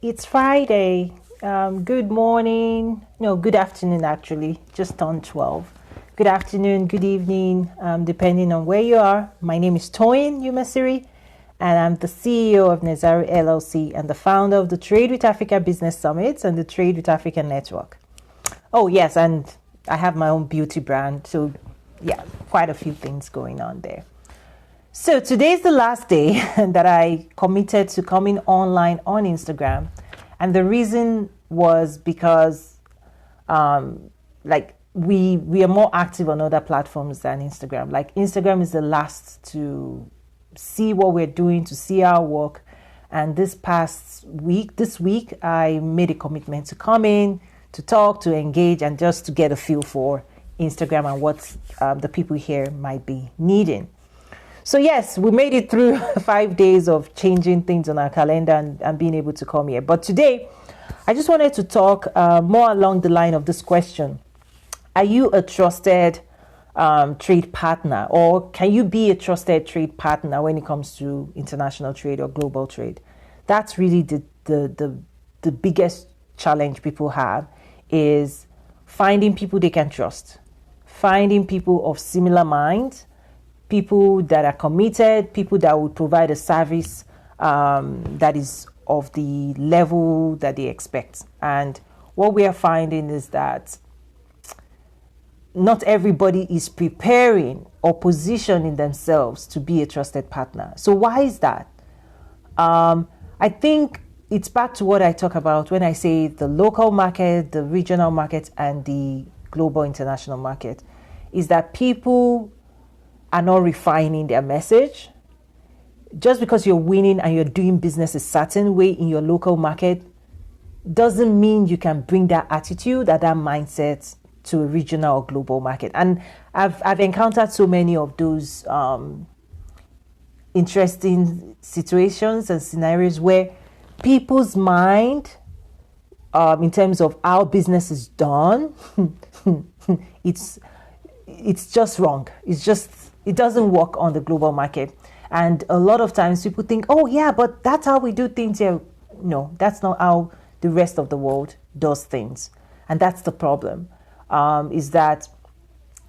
It's Friday. Good morning. No, good afternoon, actually. Just on 12. Good afternoon, good evening, depending on where you are. My name is Toyin Umasiri, and I'm the CEO of Nezaru LLC and the founder of the Trade with Africa Business Summit and the Trade with Africa Network. Oh, yes, and I have my own beauty brand. So, yeah, quite a few things going on there. So today's the last day that I committed to coming online on Instagram. And the reason was because we are more active on other platforms than Instagram. Like Instagram is the last to see what we're doing, to see our work. And this week, I made a commitment to come in, to talk, to engage, and just to get a feel for Instagram and what the people here might be needing. So yes, we made it through 5 days of changing things on our calendar and being able to come here. But today, I just wanted to talk more along the line of this question. Are you a trusted trade partner, or can you be a trusted trade partner when it comes to international trade or global trade? That's really the biggest challenge people have, is finding people they can trust, finding people of similar minds, people that are committed, people that will provide a service that is of the level that they expect. And what we are finding is that not everybody is preparing or positioning themselves to be a trusted partner. So why is that? I think it's back to what I talk about when I say the local market, the regional market, and the global international market, is that people are not refining their message. Just because you're winning and you're doing business a certain way in your local market doesn't mean you can bring that attitude or that mindset to a regional or global market. And I've encountered so many of those interesting situations and scenarios where people's mind, in terms of how business is done, it's just wrong. It doesn't work on the global market. And a lot of times people think, oh yeah, but that's how we do things here. No, that's not how the rest of the world does things. And that's the problem, is that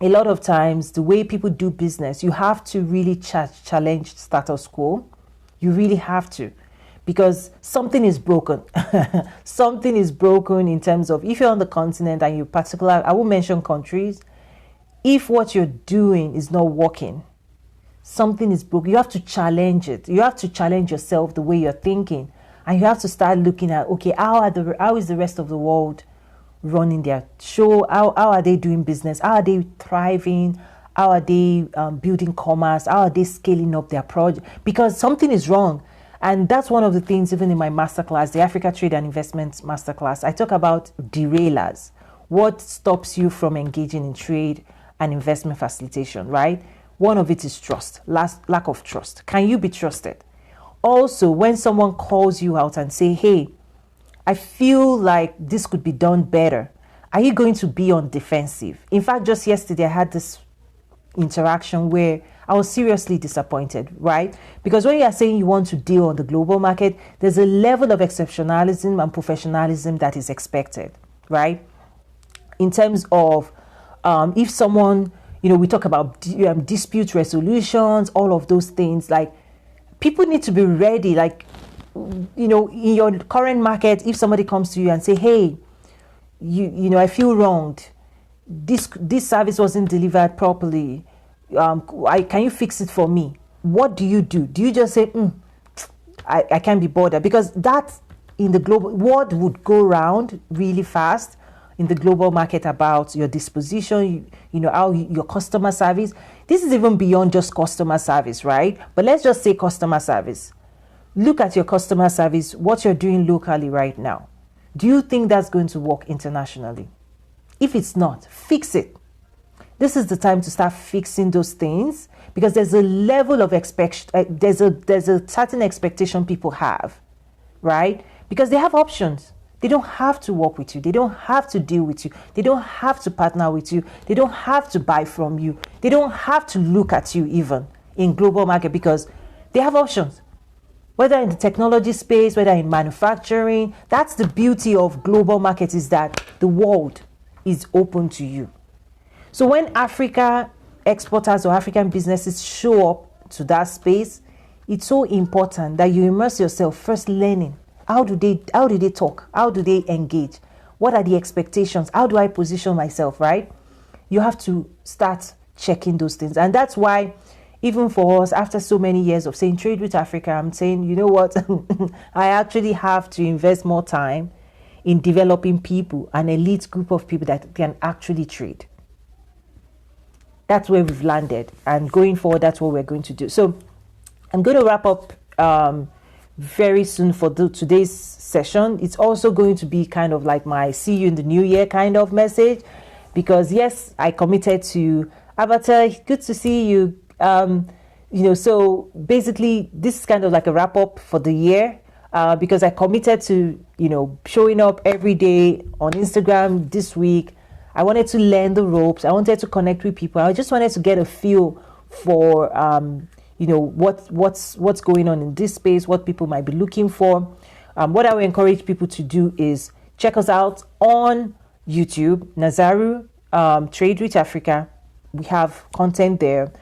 a lot of times the way people do business, you have to really challenge status quo. You really have to, because something is broken. Something is broken in terms of, if you're on the continent and you particular, I won't mention countries, if what you're doing is not working, something is broken. You have to challenge it. You have to challenge yourself, the way you're thinking. And you have to start looking at, okay, how is the rest of the world running their show? How are they doing business? How are they thriving? How are they building commerce? How are they scaling up their project? Because something is wrong. And that's one of the things, even in my masterclass, the Africa Trade and Investments Masterclass, I talk about derailers. What stops you from engaging in trade and investment facilitation, right? One of it is trust, lack of trust. Can you be trusted? Also, when someone calls you out and say, hey, I feel like this could be done better, are you going to be on defensive? In fact, just yesterday, I had this interaction where I was seriously disappointed, right? Because when you are saying you want to deal on the global market, there's a level of exceptionalism and professionalism that is expected, right? In terms of if someone, we talk about dispute resolutions, all of those things, like people need to be ready. Like, in your current market, if somebody comes to you and say, hey, I feel wronged. This service wasn't delivered properly. Can you fix it for me? What do? Do you just say, I can't be bothered? Because that in the global world would go around really fast in the global market about your disposition, how your customer service. This is even beyond just customer service, right? But let's just say customer service. Look at your customer service, what you're doing locally right now. Do you think that's going to work internationally? If it's not, fix it. This is the time to start fixing those things, because there's a level of there's a certain expectation people have, right? Because they have options. They don't have to work with you. They don't have to deal with you. They don't have to partner with you. They don't have to buy from you. They don't have to look at you even in global market, because they have options. whether in the technology space, whether in manufacturing. That's the beauty of global markets, is that the world is open to you. So when Africa exporters or African businesses show up to that space, it's so important that you immerse yourself first learning. How do they talk? How do they engage? What are the expectations? How do I position myself, right? You have to start checking those things. And that's why, even for us, after so many years of saying Trade with Africa, I'm saying, you know what? I actually have to invest more time in developing people, an elite group of people that can actually trade. That's where we've landed. And going forward, that's what we're going to do. So I'm going to wrap up very soon for today's session. It's also going to be kind of like my see you in the new year kind of message, because yes, I committed to Avatar. Good to see you. So basically this is kind of like a wrap up for the year, because I committed to, showing up every day on Instagram this week. I wanted to learn the ropes. I wanted to connect with people. I just wanted to get a feel for, what's going on in this space, what people might be looking for. What I would encourage people to do is check us out on YouTube, Nazaru Trade with Africa. We have content there.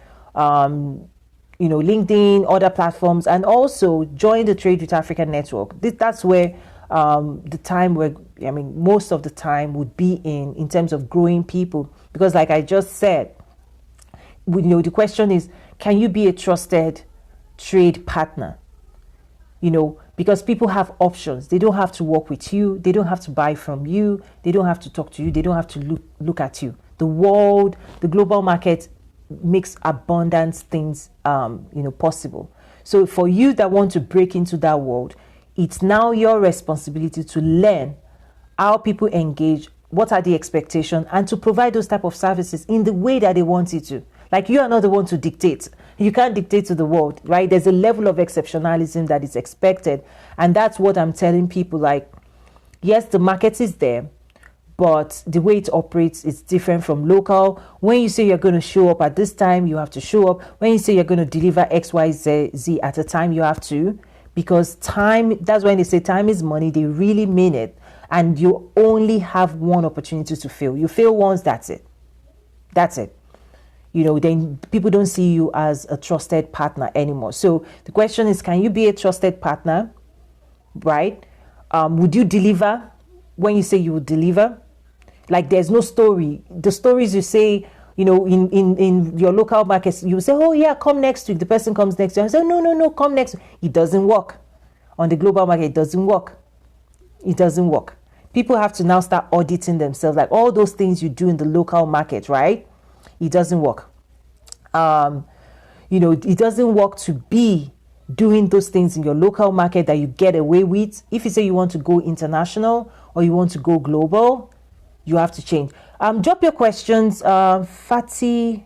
LinkedIn, other platforms, and also join the Trade with Africa network. That's where most of the time would be in terms of growing people. Because like I just said, the question is, can you be a trusted trade partner? Because people have options. They don't have to work with you. They don't have to buy from you. They don't have to talk to you. They don't have to look at you. The world, the global market makes abundance things, possible. So for you that want to break into that world, it's now your responsibility to learn how people engage, what are the expectations, and to provide those type of services in the way that they want you to. Like, you are not the one to dictate. You can't dictate to the world, right? There's a level of exceptionalism that is expected. And that's what I'm telling people. Like, yes, the market is there, but the way it operates is different from local. When you say you're going to show up at this time, you have to show up. When you say you're going to deliver X, Y, Z at a time, you have to. Because time, that's when they say time is money, they really mean it. And you only have one opportunity to fail. You fail once, that's it. That's it. Then people don't see you as a trusted partner anymore. So the question is, can you be a trusted partner, right? Would you deliver when you say you would deliver? Like, there's no story. The stories you say, in your local markets, you say, oh yeah, come next week. The person comes next week. I say, no, come next week. It doesn't work. On the global market, it doesn't work. It doesn't work. People have to now start auditing themselves. Like, all those things you do in the local market, right? It doesn't work. It doesn't work to be doing those things in your local market that you get away with. If you say you want to go international or you want to go global, you have to change. Drop your questions. Fatima,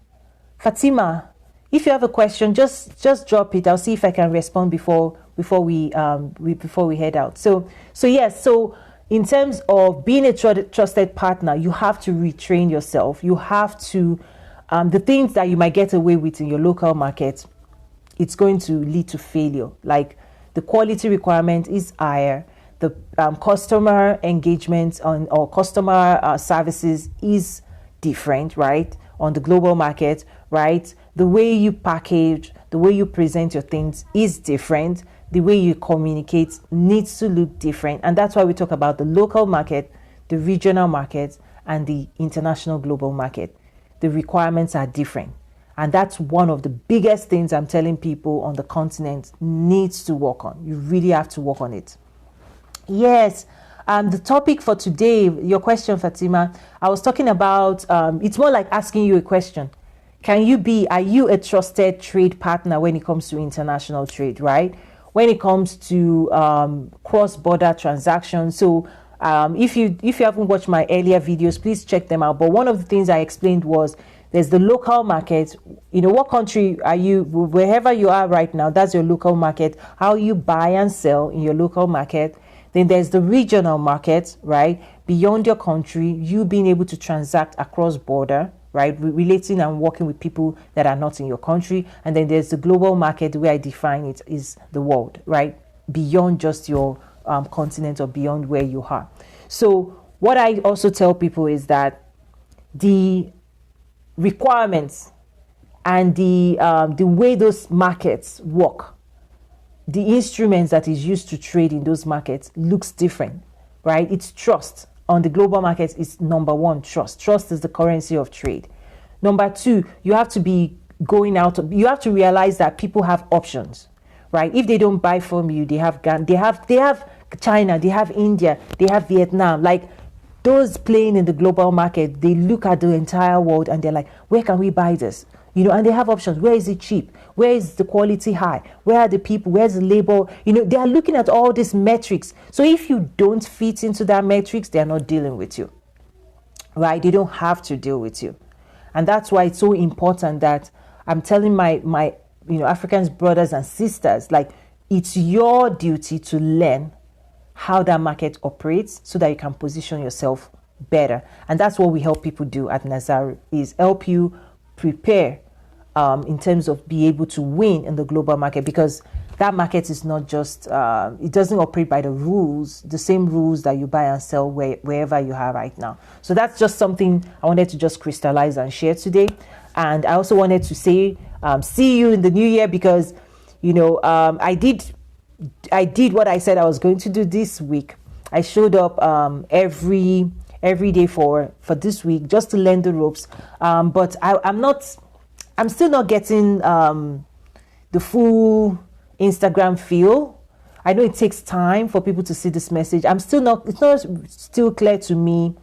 if you have a question, just drop it. I'll see if I can respond before we head out. So yes. So in terms of being a trusted partner, you have to retrain yourself. You have to the things that you might get away with in your local market, it's going to lead to failure. Like, the quality requirement is higher. The customer engagement or customer services is different, right? On the global market, right? The way you package, the way you present your things is different. The way you communicate needs to look different. And that's why we talk about the local market, the regional market, and the international global market. The requirements are different. And that's one of the biggest things I'm telling people on the continent needs to work on. You really have to work on it. Yes. The topic for today, your question, Fatima, I was talking about, it's more like asking you a question. Are you a trusted trade partner when it comes to international trade, right? When it comes to cross-border transactions. So if you haven't watched my earlier videos, please check them out. But one of the things I explained was, there's the local market. What country are you, wherever you are right now, that's your local market. How you buy and sell in your local market. Then there's the regional market, right? Beyond your country, you being able to transact across border, right? Relating and working with people that are not in your country. And then there's the global market. The way I define it is the world, right? Beyond just your continent or beyond where you are. So what I also tell people is that the requirements and the way those markets work, the instruments that is used to trade in those markets looks different, right? It's trust. On the global market is number one, trust. Trust is the currency of trade. Number two, you have to be going out. You have to realize that people have options, right? If they don't buy from you, they have Ghana, they have China, they have India, they have Vietnam. Like those playing in the global market, they look at the entire world and they're like, where can we buy this? And they have options. Where is it cheap? Where is the quality high? Where are the people? Where's the labor? They are looking at all these metrics. So if you don't fit into that metrics, they are not dealing with you, right? They don't have to deal with you. And that's why it's so important that I'm telling my African brothers and sisters, like, it's your duty to learn how that market operates so that you can position yourself better. And that's what we help people do at Nazaru, is help you prepare in terms of be able to win in the global market, because that market is not just, it doesn't operate by the same rules that you buy and sell wherever you are right now. So that's just something I wanted to just crystallize and share today. And I also wanted to say, see you in the new year, because, I did what I said I was going to do this week. I showed up every day for this week just to learn the ropes. But I'm still not getting the full Instagram feel. I know it takes time for people to see this message. It's not still clear to me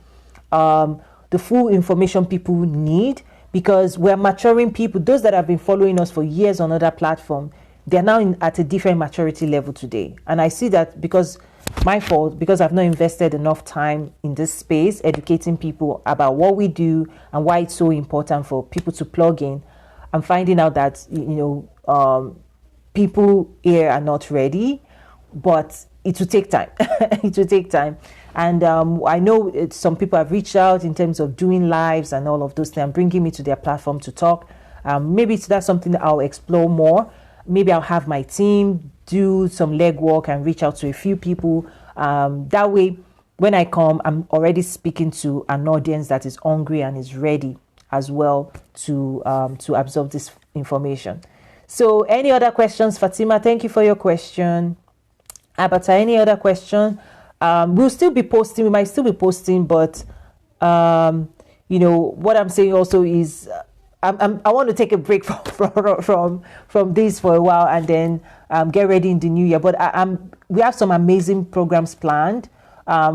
the full information people need, because we're maturing people. Those that have been following us for years on other platforms, they're now at a different maturity level today. And I see that because my fault, because I've not invested enough time in this space, educating people about what we do and why it's so important for people to plug in. I'm finding out that, people here are not ready, but it will take time. It will take time. And I know some people have reached out in terms of doing lives and all of those things, and bringing me to their platform to talk. Maybe that's something that I'll explore more. Maybe I'll have my team do some legwork and reach out to a few people. That way, when I come, I'm already speaking to an audience that is hungry and is ready as well to absorb this information. So any other questions, Fatima? Thank you for your question. Abata, any other question? We'll still be posting. We might still be posting, but what I'm saying also is I want to take a break from this for a while and then get ready in the new year. But we have some amazing programs planned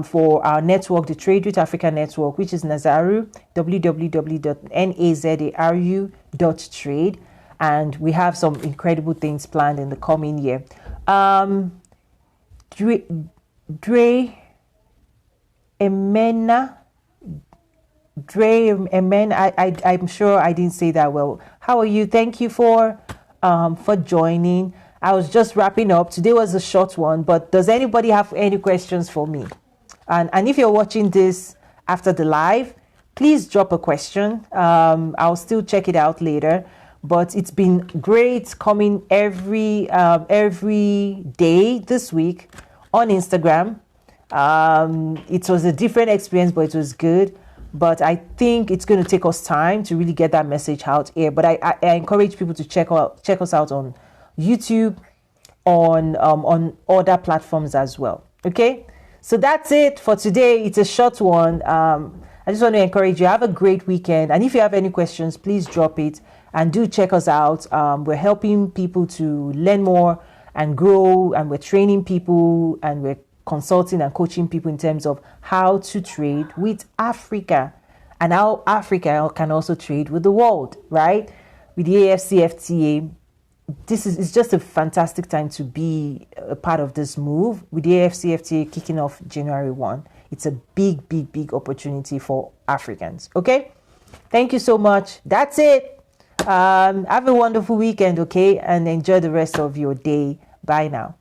for our network, the Trade with Africa network, which is Nazaru, www.nazaru.trade. And we have some incredible things planned in the coming year. Dre Emena, I'm sure I didn't say that well. How are you? Thank you for joining. I was just wrapping up. Today was a short one, but does anybody have any questions for me? And if you're watching this after the live, please drop a question. I'll still check it out later. But it's been great coming every day this week on Instagram. It was a different experience, but it was good. But I think it's going to take us time to really get that message out here. But I encourage people to check us out on YouTube, on other platforms as well. Okay, so that's it for today. It's a short one. I just want to encourage you. Have a great weekend. And if you have any questions, please drop it. And do check us out. We're helping people to learn more and grow, and we're training people, and we're consulting and coaching people in terms of how to trade with Africa and how Africa can also trade with the world, right? With the AFCFTA, it's just a fantastic time to be a part of this move. With the AFCFTA kicking off January 1, it's a big, big, big opportunity for Africans. Okay? Thank you so much. That's it. Have a wonderful weekend, okay? And enjoy the rest of your day. Bye now.